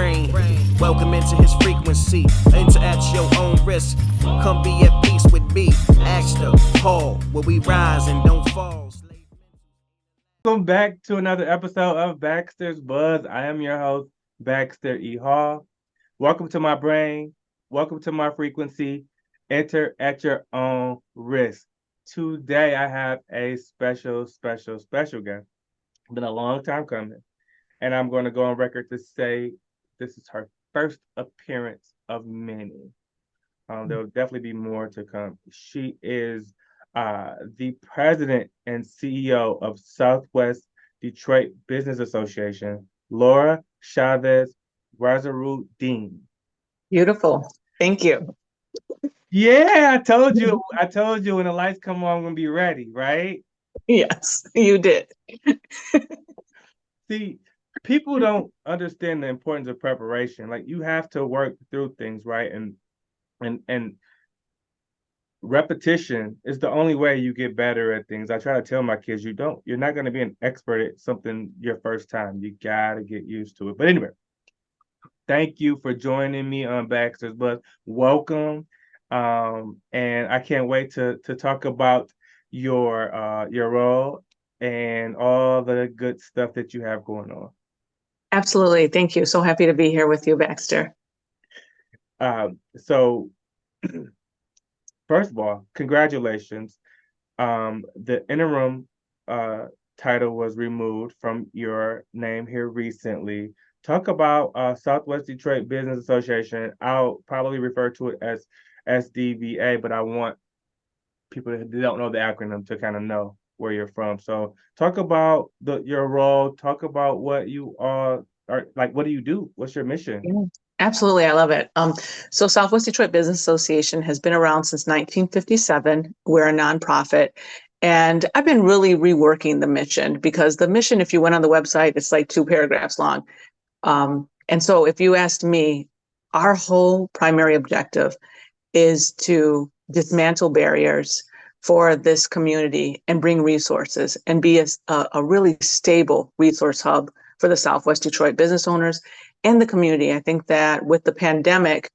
brain. Welcome into his frequency. Enter at your own risk. Come be at peace with me. Ask the Paul, where we rise and don't fall. Welcome back to another episode of Baxter's Buzz. I am your host, Baxter E. Hall. Welcome to my brain. Welcome to my frequency. Enter at your own risk. Today, I have a special guest. It's been a long time coming, and I'm going to go on record to say this is her first appearance of many. There will definitely be more to come. She is the president and CEO of Southwest Detroit Business Association, Laura Chavez-Wazeerud-Din. Beautiful. Thank you. Yeah, I told you when the lights come on, I'm gonna be ready, right? Yes, you did. See, people don't understand the importance of preparation. Like you have to work through things, right? And repetition is the only way you get better at things. I try to tell my kids you're not going to be an expert at something your first time. You got to get used to it. But anyway, thank you for joining me on Baxter's Buzz. Welcome. And I can't wait to talk about your role and all the good stuff that you have going on. Absolutely. Thank you. So happy to be here with you, Baxter. So first of all, congratulations. The interim title was removed from your name here recently. Talk about Southwest Detroit Business Association. I'll probably refer to it as SDBA, but I want people that don't know the acronym to kind of know where you're from. So talk about your role. Talk about what you are like. What do you do? What's your mission? Yeah, absolutely. I love it. So Southwest Detroit Business Association has been around since 1957. We're a nonprofit. And I've been really reworking the mission because the mission, if you went on the website, it's like 2 paragraphs long. And so if you asked me, our whole primary objective is to dismantle barriers for this community and bring resources and be a really stable resource hub for the Southwest Detroit business owners and the community. I think that with the pandemic,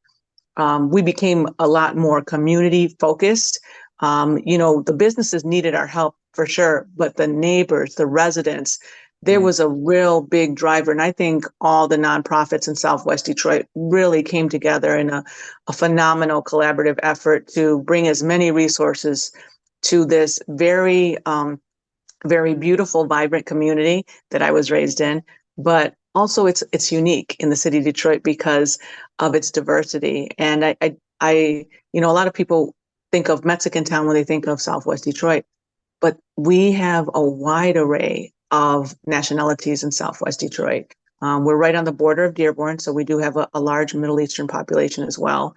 we became a lot more community focused. The businesses needed our help for sure, but the neighbors, the residents, there was a real big driver. And I think all the nonprofits in Southwest Detroit really came together in a phenomenal collaborative effort to bring as many resources to this very, very beautiful, vibrant community that I was raised in. But also it's unique in the city of Detroit because of its diversity. And a lot of people think of Mexican Town when they think of Southwest Detroit, but we have a wide array of nationalities in Southwest Detroit. We're right on the border of Dearborn, so we do have a large Middle Eastern population as well.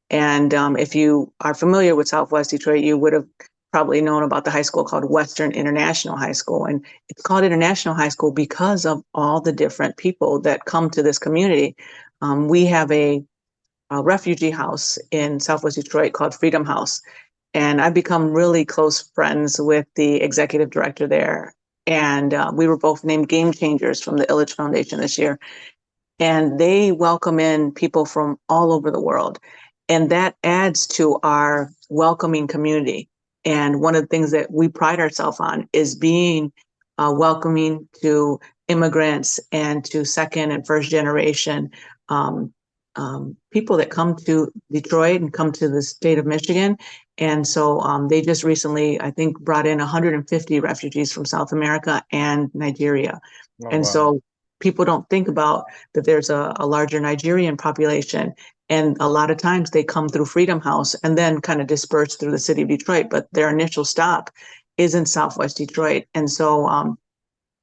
And if you are familiar with Southwest Detroit, you would have probably known about the high school called Western International High School. And it's called International High School because of all the different people that come to this community. We have a refugee house in Southwest Detroit called Freedom House. And I've become really close friends with the executive director there. And we were both named Game Changers from the Illich Foundation this year. And they welcome in people from all over the world. And that adds to our welcoming community. And one of the things that we pride ourselves on is being welcoming to immigrants and to second and first generation people that come to Detroit and come to the state of Michigan. And so they just recently, I think, brought in 150 refugees from South America and Nigeria. Oh, and wow. So people don't think about that there's a larger Nigerian population. And a lot of times they come through Freedom House and then kind of disperse through the city of Detroit. But their initial stop is in Southwest Detroit. And so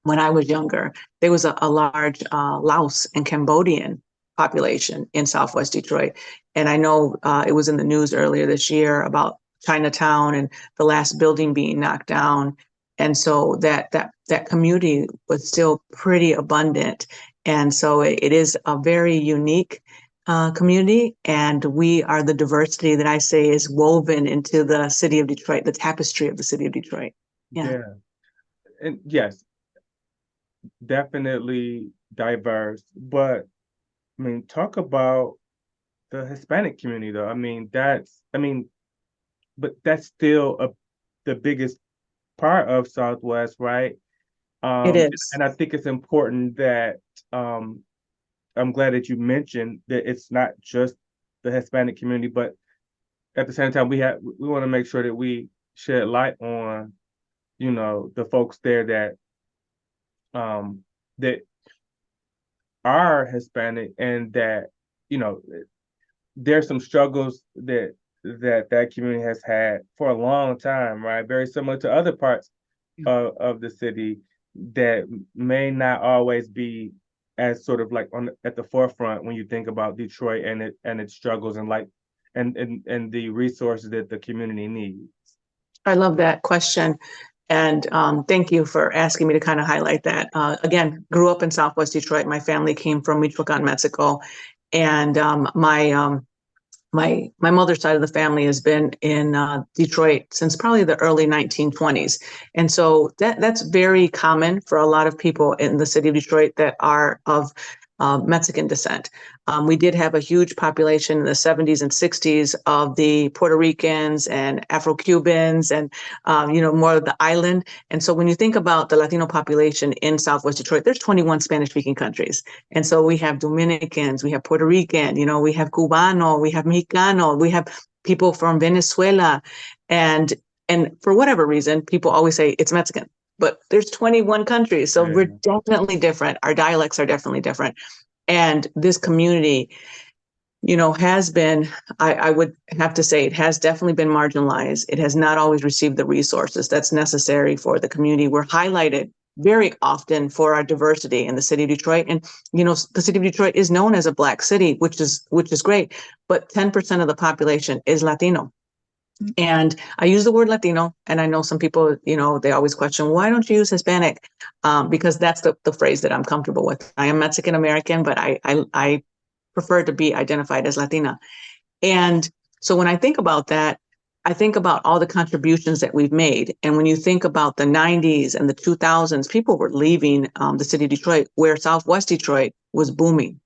when I was younger, there was a large Laos and Cambodian population in Southwest Detroit. And I know it was in the news earlier this year about Chinatown and the last building being knocked down. And so that community was still pretty abundant. And so it is a very unique community. And we are the diversity that I say is woven into the city of Detroit, the tapestry of the city of Detroit. Yeah. And yes, definitely diverse, but talk about the Hispanic community though. But that's still the biggest part of Southwest, right? It is. And I think it's important that I'm glad that you mentioned that it's not just the Hispanic community, but at the same time we want to make sure that we shed light on, the folks there that are Hispanic and that, you know, there's some struggles that community has had for a long time, right? Very similar to other parts of the city that may not always be as sort of like at the forefront when you think about Detroit and its struggles and like and the resources that the community needs. I love that question. And thank you for asking me to kind of highlight that. Again, grew up in Southwest Detroit. My family came from Michoacan, Mexico. And my mother's side of the family has been in Detroit since probably the early 1920s. And so that's very common for a lot of people in the city of Detroit that are of Mexican descent. We did have a huge population in the 70s and 60s of the Puerto Ricans and Afro-Cubans and, more of the island. And so when you think about the Latino population in Southwest Detroit, there's 21 Spanish-speaking countries. And so we have Dominicans, we have Puerto Rican, we have Cubano, we have Mexicano, we have people from Venezuela. And for whatever reason, people always say it's Mexican. But there's 21 countries, so we're definitely different. Our dialects are definitely different. And this community, has been, I would have to say, it has definitely been marginalized. It has not always received the resources that's necessary for the community. We're highlighted very often for our diversity in the city of Detroit. And, the city of Detroit is known as a Black city, which is great, but 10% of the population is Latino. And I use the word Latino, and I know some people, they always question, why don't you use Hispanic? Because that's the phrase that I'm comfortable with. I am Mexican American, but I prefer to be identified as Latina. And so when I think about that, I think about all the contributions that we've made. And when you think about the 90s and the 2000s, people were leaving the city of Detroit, where Southwest Detroit was booming.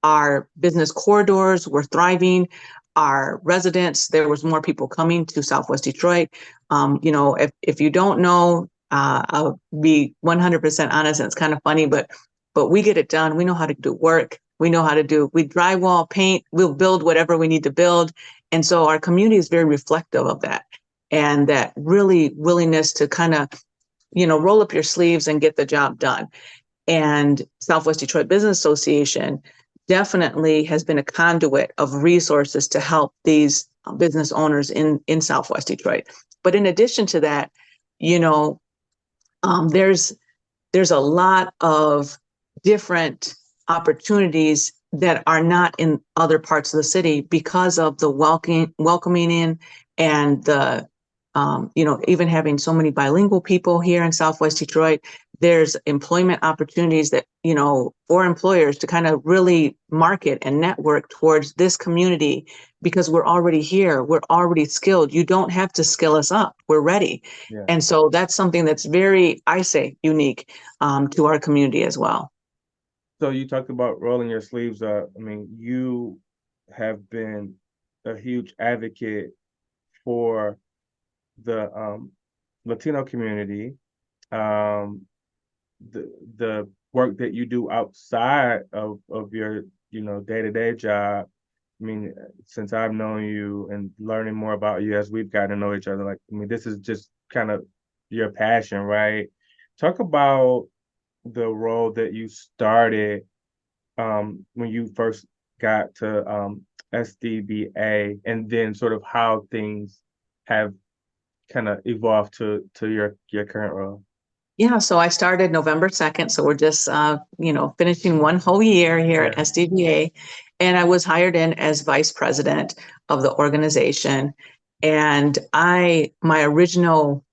Our business corridors were thriving. Our residents, there was more people coming to Southwest Detroit. If you don't know, I'll be 100% honest, and it's kind of funny, but we get it done. We know how to do work. We drywall, paint, we'll build whatever we need to build. And so our community is very reflective of that, and that really willingness to kind of, roll up your sleeves and get the job done. And Southwest Detroit Business Association definitely has been a conduit of resources to help these business owners in Southwest Detroit. But in addition to that, there's a lot of different opportunities that are not in other parts of the city because of the welcoming in and the even having so many bilingual people here in Southwest Detroit. There's employment opportunities that, for employers to kind of really market and network towards this community, because we're already here. We're already skilled. You don't have to skill us up. We're ready. Yeah. And so that's something that's very, I say, unique to our community as well. So you talked about rolling your sleeves up. You have been a huge advocate for the Latino community. The work that you do outside of your day-to-day job. Since I've known you and learning more about you as we've gotten to know each other, this is just kind of your passion, right? Talk about the role that you started when you first got to SBDA, and then sort of how things have kind of evolved to your current role. Yeah, so I started November 2nd. So we're just, finishing one whole year here at SBDA. And I was hired in as vice president of the organization. And my original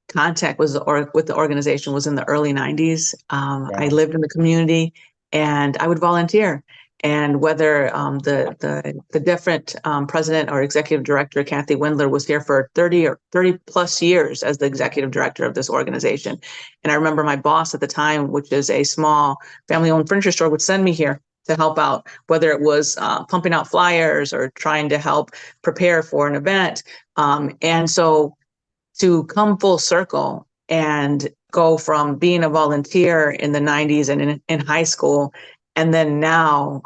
contact with the organization was in the early 90s. I lived in the community and I would volunteer. And whether the different president or executive director, Kathy Wendler, was here for 30 plus years as the executive director of this organization. And I remember my boss at the time, which is a small family-owned furniture store, would send me here to help out, whether it was pumping out flyers or trying to help prepare for an event. And so to come full circle and go from being a volunteer in the 90s and in high school, and then now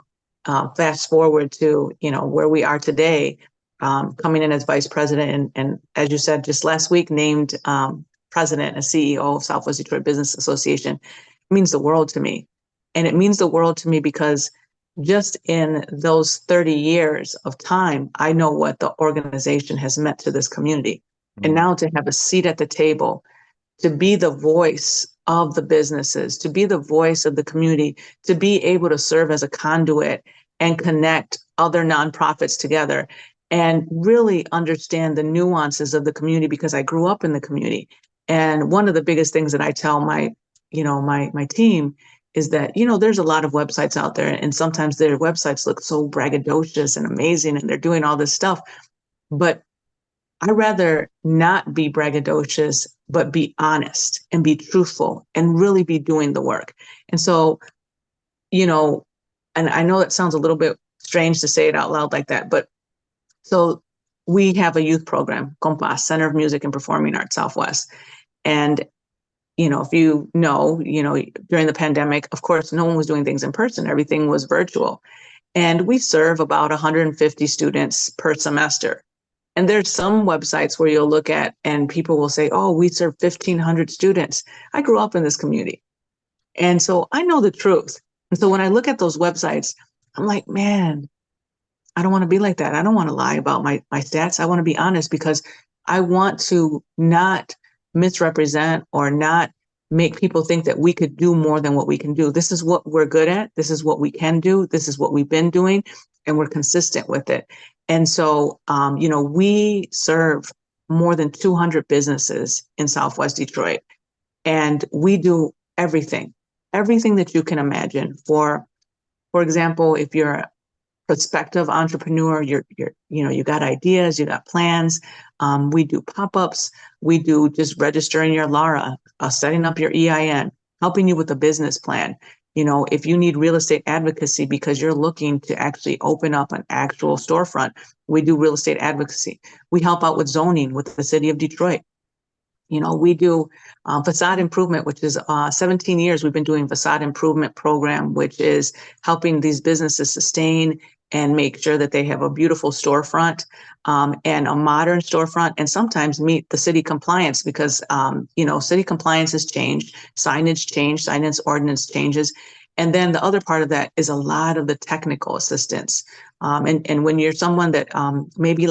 fast forward to, where we are today, coming in as vice president and as you said, just last week named president and CEO of Southwest Detroit Business Association, means the world to me. And it means the world to me because just in those 30 years of time, I know what the organization has meant to this community. And now to have a seat at the table, to be the voice of the businesses, to be the voice of the community, to be able to serve as a conduit and connect other nonprofits together and really understand the nuances of the community because I grew up in the community. And one of the biggest things that I tell my team is that, there's a lot of websites out there and sometimes their websites look so braggadocious and amazing and they're doing all this stuff. But I'd rather not be braggadocious, but be honest and be truthful and really be doing the work. And so, and I know that sounds a little bit strange to say it out loud like that, but so we have a youth program, Compas, Center of Music and Performing Arts Southwest. And, if during the pandemic, of course, no one was doing things in person. Everything was virtual. And we serve about 150 students per semester. And there's some websites where you'll look at and people will say, oh, we serve 1,500 students. I grew up in this community. And so I know the truth. And so when I look at those websites, I'm like, man, I don't want to be like that. I don't want to lie about my stats. I want to be honest because I want to not misrepresent or not make people think that we could do more than what we can do. This is what we're good at. This is what we can do. This is what we've been doing, and we're consistent with it. And so, we serve more than 200 businesses in Southwest Detroit, and we do everything that you can imagine. For example, if you're a prospective entrepreneur, you got ideas, you got plans. We do pop-ups. We do just registering your LARA, setting up your EIN, helping you with a business plan. If you need real estate advocacy because you're looking to actually open up an actual storefront, we do real estate advocacy. We help out with zoning with the city of Detroit. We do facade improvement, which is 17 years we've been doing facade improvement program, which is helping these businesses sustain and make sure that they have a beautiful storefront and a modern storefront, and sometimes meet the city compliance because, city compliance has changed, signage ordinance changes. And then the other part of that is a lot of the technical assistance. And when you're someone that maybe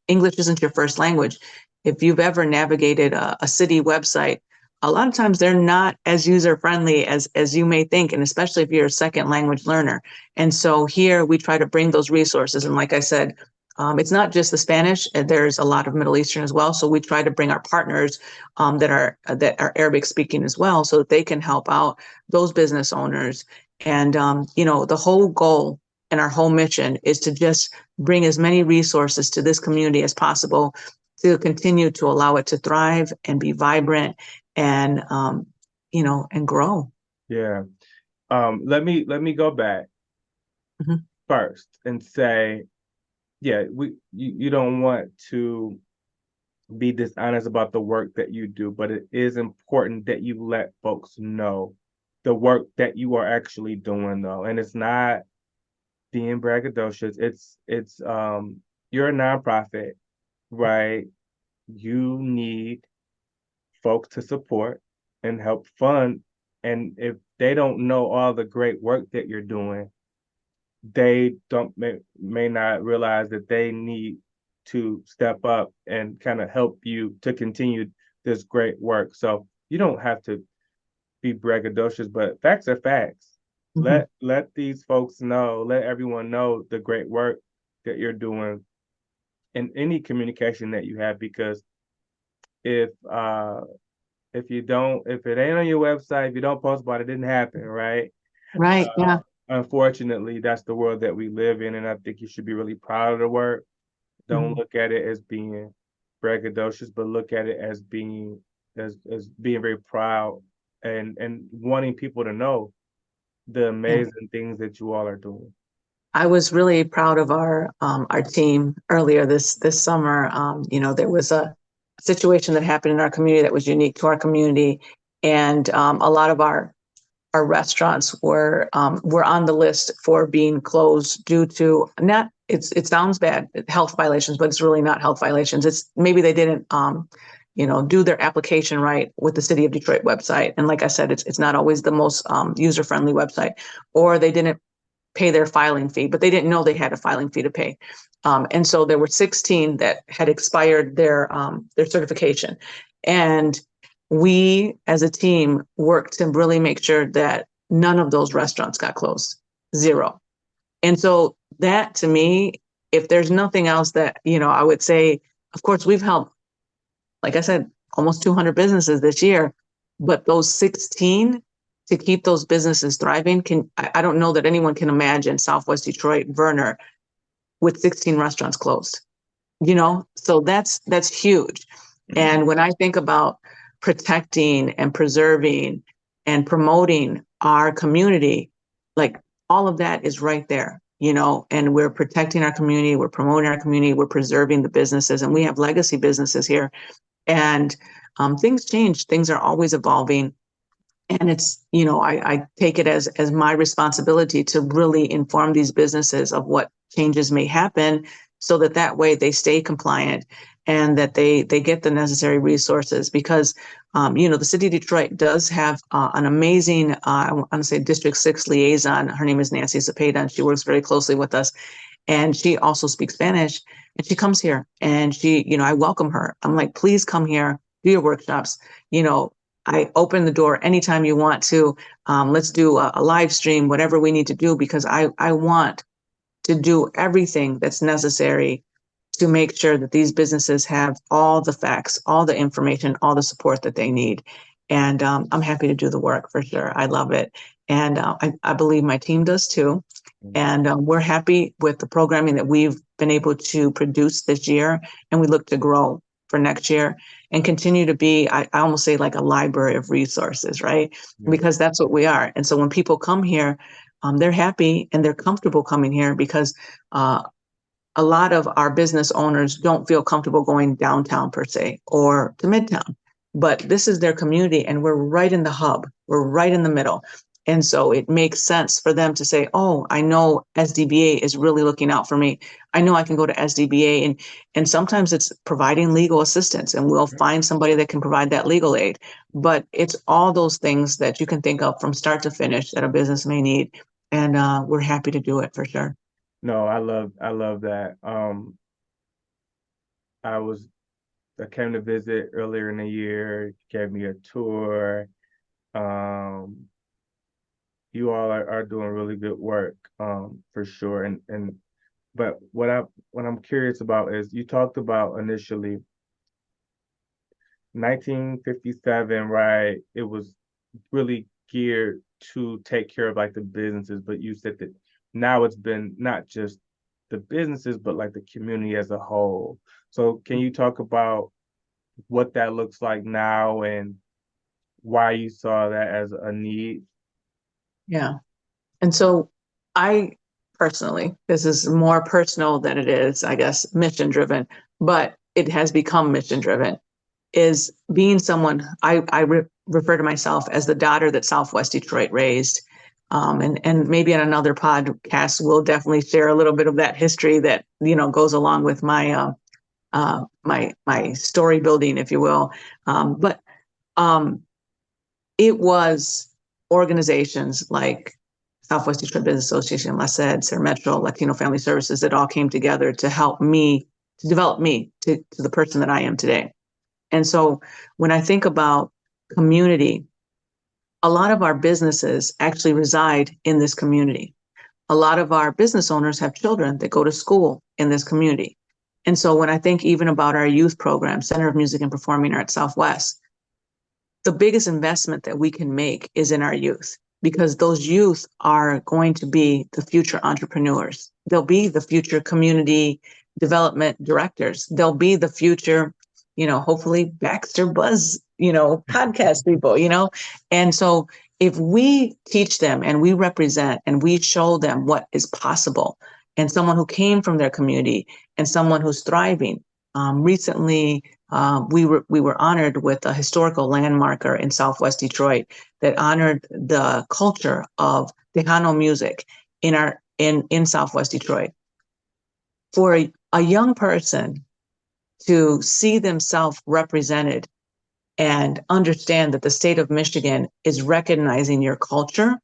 English isn't your first language, if you've ever navigated a city website, a lot of times they're not as user-friendly as you may think, and especially if you're a second language learner. And so here we try to bring those resources. And like I said, it's not just the Spanish, there's a lot of Middle Eastern as well. So we try to bring our partners that are Arabic speaking as well, so that they can help out those business owners. And, the whole goal and our whole mission is to just bring as many resources to this community as possible to continue to allow it to thrive and be vibrant and, and grow. Yeah. Let me go back first and say, yeah, you don't want to be dishonest about the work that you do, but it is important that you let folks know the work that you are actually doing, though. And it's not being braggadocious. It's you're a nonprofit, right? You need folks to support and help fund. And if they don't know all the great work that you're doing, they may not realize that they need to step up and kind of help you to continue this great work. So you don't have to be braggadocious, but facts are facts. Let these folks know, let everyone know the great work that you're doing in any communication that you have, because if it ain't on your website, if you don't post about it, didn't happen, right? Right. Yeah. Unfortunately, that's the world that we live in, and I think you should be really proud of the work. Don't look at it as being braggadocious, but look at it as being very proud and wanting people to know the amazing things that you all are doing. I was really proud of our team earlier this summer. There was a situation that happened in our community that was unique to our community, and a lot of our restaurants were on the list for being closed due to not it sounds bad, health violations, but it's really not health violations. It's maybe they didn't do their application right with the City of Detroit website, and like I said, it's not always the most user friendly website, or they didn't pay their filing fee, but they didn't know they had a filing fee to pay. And so there were 16 that had expired their certification. And we as a team worked to really make sure that none of those restaurants got closed, zero. And so that to me, if there's nothing else that, I would say, of course, we've helped, like I said, almost 200 businesses this year, but those 16 to keep those businesses thriving, I don't know that anyone can imagine Southwest Detroit, Verner, with 16 restaurants closed, so that's huge. And when I think about protecting and preserving and promoting our community, like all of that is right there, and we're protecting our community, we're promoting our community, we're preserving the businesses, and we have legacy businesses here. And things change, things are always evolving. And it's, I take it as my responsibility to really inform these businesses of what changes may happen so that way they stay compliant and that they get the necessary resources because, the city of Detroit does have an amazing, I want to say District 6 liaison. Her name is Nancy Cepeda, and she works very closely with us. And she also speaks Spanish, and she comes here and I welcome her. I'm like, please come here, do your workshops, I open the door anytime you want to. Let's do a live stream, whatever we need to do, because I want to do everything that's necessary to make sure that these businesses have all the facts, all the information, all the support that they need. And I'm happy to do the work for sure. I love it. And I believe my team does too. And we're happy with the programming that we've been able to produce this year. And we look to grow for next year and continue to be, I almost say like a library of resources, right? Because that's what we are. And so when people come here, they're happy and they're comfortable coming here because a lot of our business owners don't feel comfortable going downtown per se or to Midtown, but this is their community and we're right in the hub. We're right in the middle. And so it makes sense for them to say, oh, I know SDBA is really looking out for me. I know I can go to SDBA. And sometimes it's providing legal assistance and we'll find somebody that can provide that legal aid. But it's all those things that you can think of from start to finish that a business may need. And we're happy to do it for sure. No, I love that. I came to visit earlier in the year, gave me a tour. You all are doing really good work, for sure. But what I'm curious about is you talked about initially 1957, right? It was really geared to take care of like the businesses, but you said that now it's been not just the businesses, but like the community as a whole. So can you talk about what that looks like now and why you saw that as a need? Yeah. And so I personally, this is more personal than it is, I guess, mission driven, but it has become mission driven, is being someone, I refer to myself as the daughter that Southwest Detroit raised. And maybe in another podcast, we'll definitely share a little bit of that history that, goes along with my, my story building, if you will. But it was organizations like Southwest Detroit Business Association, LASED, Ser Metro, Latino Family Services that all came together to help me, to develop me to the person that I am today. And so when I think about community, a lot of our businesses actually reside in this community. A lot of our business owners have children that go to school in this community. And so when I think even about our youth program, Center of Music and Performing Arts Southwest, the biggest investment that we can make is in our youth, because those youth are going to be the future entrepreneurs. They'll be the future community development directors. They'll be the future, hopefully Baxter Buzz, podcast people, And so if we teach them and we represent and we show them what is possible, and someone who came from their community and someone who's thriving. Recently, we were honored with a historical landmarker in Southwest Detroit that honored the culture of Tejano music in Southwest Detroit. For a young person to see themselves represented and understand that the state of Michigan is recognizing your culture,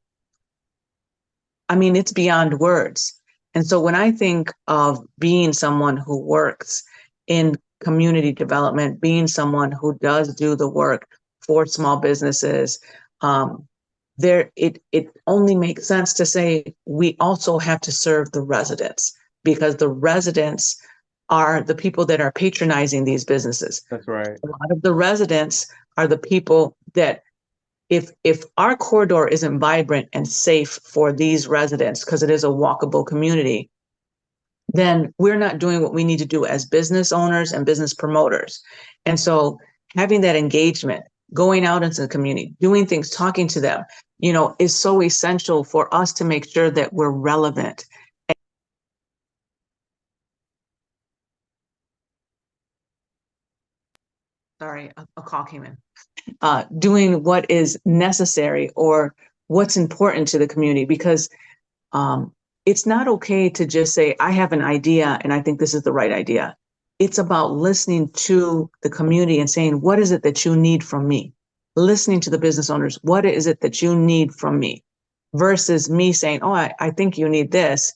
I mean, it's beyond words. And so when I think of being someone who works in community development, being someone who does do the work for small businesses, it only makes sense to say we also have to serve the residents, because the residents are the people that are patronizing these businesses. That's right. A lot of the residents are the people that, if our corridor isn't vibrant and safe for these residents, because it is a walkable community, then we're not doing what we need to do as business owners and business promoters. And so having that engagement, going out into the community, doing things, talking to them, is so essential for us to make sure that we're relevant. Sorry, a call came in. Doing what is necessary or what's important to the community, because it's not okay to just say, I have an idea and I think this is the right idea. It's about listening to the community and saying, what is it that you need from me? Listening to the business owners, what is it that you need from me? Versus me saying, oh, I think you need this.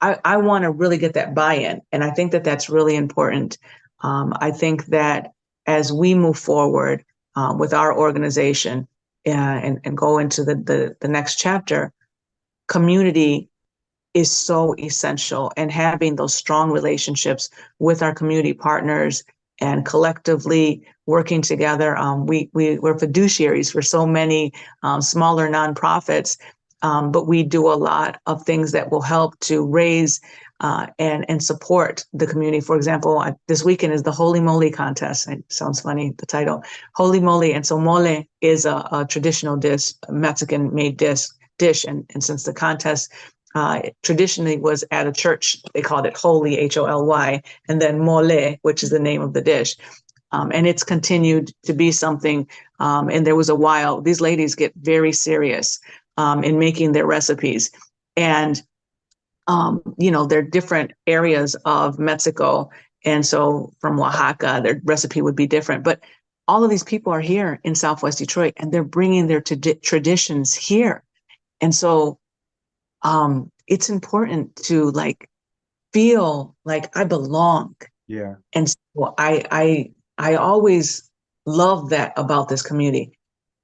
I want to really get that buy-in. And I think that that's really important. I think that as we move forward with our organization and go into the next chapter, community is so essential, and having those strong relationships with our community partners and collectively working together. We're fiduciaries for so many smaller nonprofits, but we do a lot of things that will help to raise and support the community. For example, this weekend is the Holy Moly contest. It sounds funny, the title, Holy Moly. And so mole is a traditional dish, Mexican-made dish. And since the contest traditionally was at a church, they called it Holy, Holy, and then mole, which is the name of the dish. And it's continued to be something. And there was a while, these ladies get very serious in making their recipes. And, there are different areas of Mexico. And so from Oaxaca, their recipe would be different. But all of these people are here in Southwest Detroit, and they're bringing their traditions here. And so it's important to feel like I belong. Yeah. And so I always love that about this community.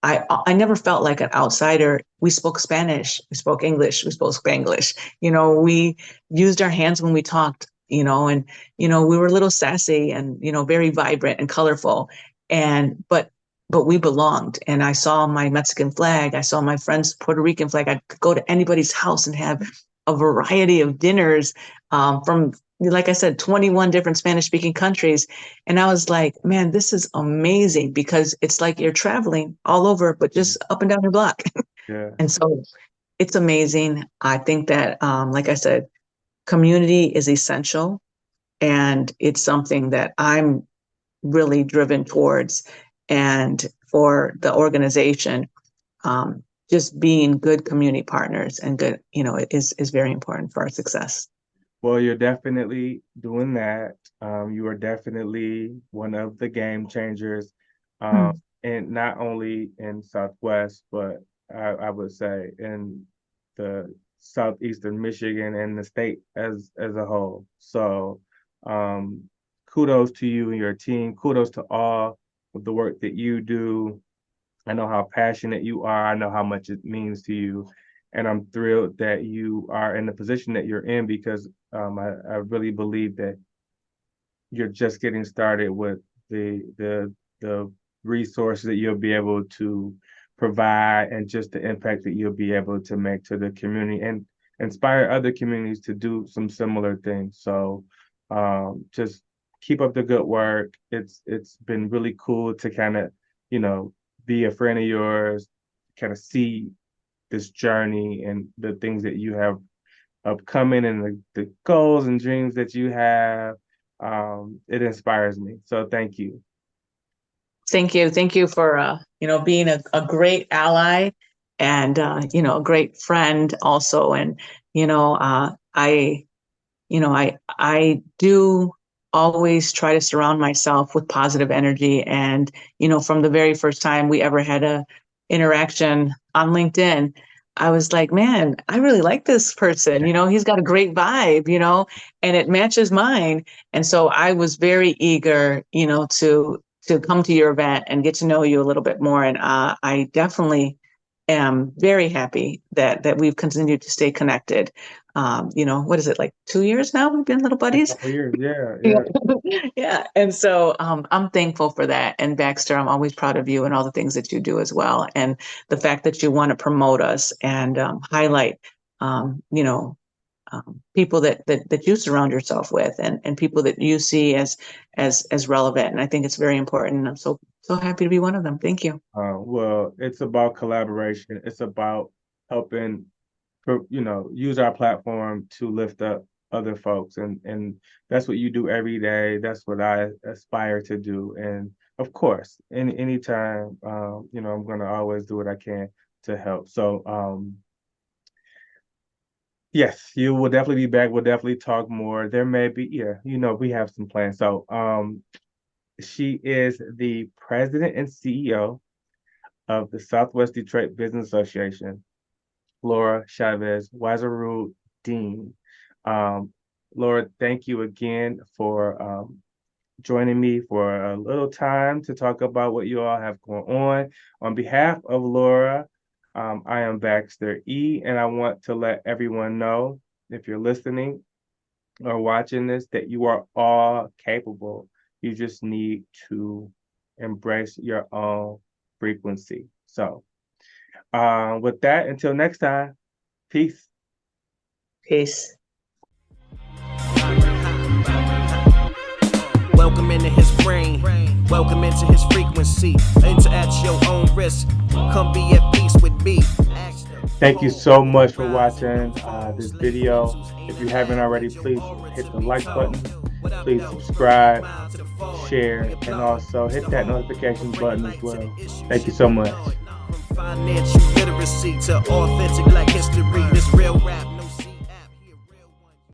I never felt like an outsider. We spoke Spanish, we spoke English, we spoke Spanglish. We used our hands when we talked, and we were a little sassy and very vibrant and colorful. But we belonged. And I saw my Mexican flag. I saw my friend's Puerto Rican flag. I could go to anybody's house and have a variety of dinners from, like I said, 21 different Spanish-speaking countries. And I was like, man, this is amazing, because it's like you're traveling all over, but just up and down your block. Yeah. And so it's amazing. I think that, like I said, community is essential. And it's something that I'm really driven towards. And for the organization, just being good community partners and good, is very important for our success. Well, you're definitely doing that. You are definitely one of the game changers, and not only in Southwest, but I would say in the southeastern Michigan and the state as a whole. So, kudos to you and your team. Kudos to all of the work that you do. I know how passionate you are. I know how much it means to you. And I'm thrilled that you are in the position that you're in, because I really believe that you're just getting started with the resources that you'll be able to provide, and just the impact that you'll be able to make to the community and inspire other communities to do some similar things. So just keep up the good work. It's been really cool to kind of, be a friend of yours, kind of see this journey and the things that you have upcoming and the goals and dreams that you have. It inspires me. So thank you. Thank you. Thank you for, being a great ally and, a great friend also. And, I do always try to surround myself with positive energy. And, from the very first time we ever had a interaction on LinkedIn, I was like, man, I really like this person. He's got a great vibe, and it matches mine. And so I was very eager, to come to your event and get to know you a little bit more. And I definitely am very happy that we've continued to stay connected. What is it, like 2 years now? We've been little buddies. A couple years, yeah. Yeah. And so I'm thankful for that. And Baxter, I'm always proud of you and all the things that you do as well. And the fact that you want to promote us and highlight, people that you surround yourself with and people that you see as relevant. And I think it's very important. And I'm so happy to be one of them. Thank you. Well, it's about collaboration. It's about helping, use our platform to lift up other folks. And that's what you do every day. That's what I aspire to do. And of course, anytime, I'm going to always do what I can to help. So, yes, you will definitely be back. We'll definitely talk more. There may be, we have some plans. So, she is the president and CEO of the Southwest Detroit Business Association, Laura Chavez-Wazeerud-Din. Laura, thank you again for joining me for a little time to talk about what you all have going on. On behalf of Laura, I am Baxter E, and I want to let everyone know, if you're listening or watching this, that you are all capable. You just need to embrace your own frequency. So with that, until next time, peace. Peace. Welcome into his brain. Welcome into his frequency. Enter at your own risk. Come be at peace with me. Thank you so much for watching this video. If you haven't already, please hit the like button. Please subscribe, share, and also hit that notification button as well. Thank you so much. Financial literacy to authentic Black history. This real rap.